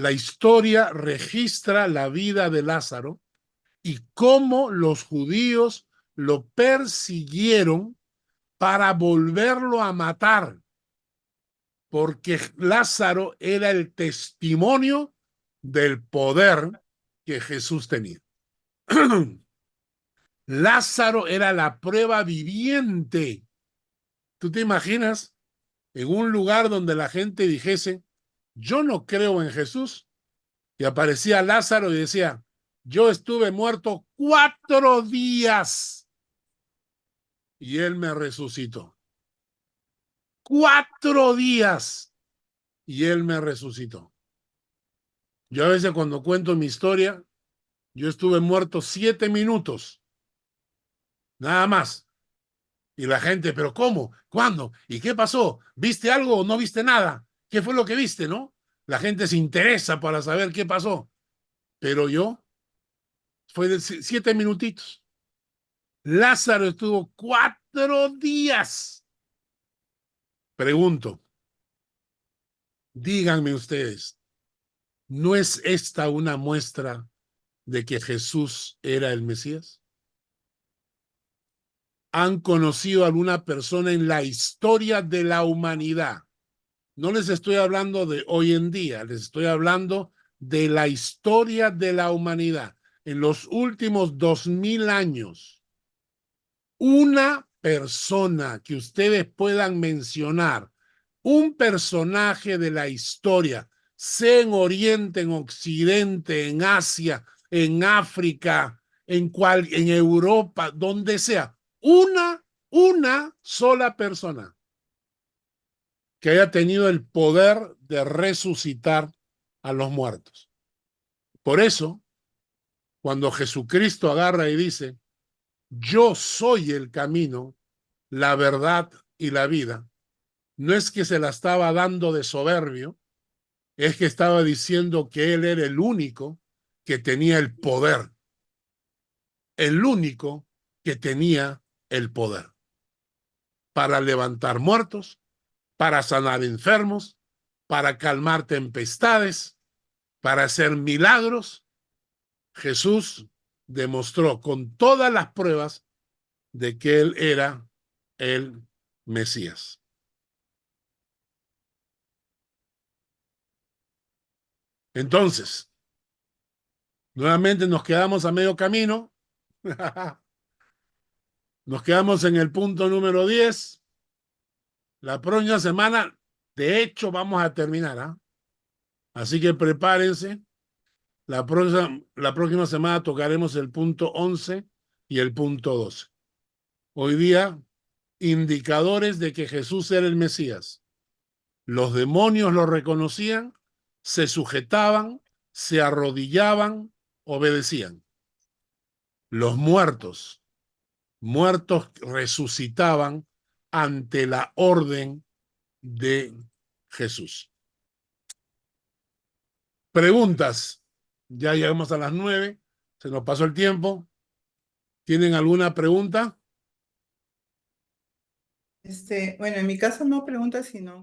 Speaker 1: la historia registra la vida de Lázaro y cómo los judíos lo persiguieron para volverlo a matar, porque Lázaro era el testimonio del poder que Jesús tenía. Lázaro era la prueba viviente. ¿Tú te imaginas en un lugar donde la gente dijese, yo no creo en Jesús? Y aparecía Lázaro y decía, yo estuve muerto 4 días y él me resucitó. 4 días y él me resucitó. Yo a veces cuando cuento mi historia, yo estuve muerto 7 minutos, nada más. Y la gente, ¿pero cómo? ¿Cuándo? ¿Y qué pasó? ¿Viste algo o no viste nada? ¿Qué fue lo que viste, no? La gente se interesa para saber qué pasó. Pero yo, fue de 7 minutitos. Lázaro estuvo 4 días. Pregunto, díganme ustedes, ¿no es esta una muestra de que Jesús era el Mesías? ¿Han conocido a alguna persona en la historia de la humanidad? No les estoy hablando de hoy en día, les estoy hablando de la historia de la humanidad. En los últimos 2000 años, una persona que ustedes puedan mencionar, un personaje de la historia, sea en Oriente, en Occidente, en Asia, en África, en Europa, donde sea, una sola persona que haya tenido el poder de resucitar a los muertos. Por eso, cuando Jesucristo agarra y dice, yo soy el camino, la verdad y la vida, no es que se la estaba dando de soberbio, es que estaba diciendo que él era el único que tenía el poder, el único que tenía el poder para levantar muertos, para sanar enfermos, para calmar tempestades, para hacer milagros. Jesús demostró con todas las pruebas de que él era el Mesías. Entonces, nuevamente nos quedamos a medio camino. Nos quedamos en el punto número 10. La próxima semana, de hecho, vamos a terminar, ¿ah? Así que prepárense. La próxima semana tocaremos el punto 11 y el punto 12. Hoy día, indicadores de que Jesús era el Mesías. Los demonios lo reconocían, se sujetaban, se arrodillaban, obedecían. Los muertos resucitaban ante la orden de Jesús. Preguntas. Ya llegamos a las 9. Se nos pasó el tiempo. ¿Tienen alguna pregunta?
Speaker 9: Bueno, en mi caso no preguntas, sino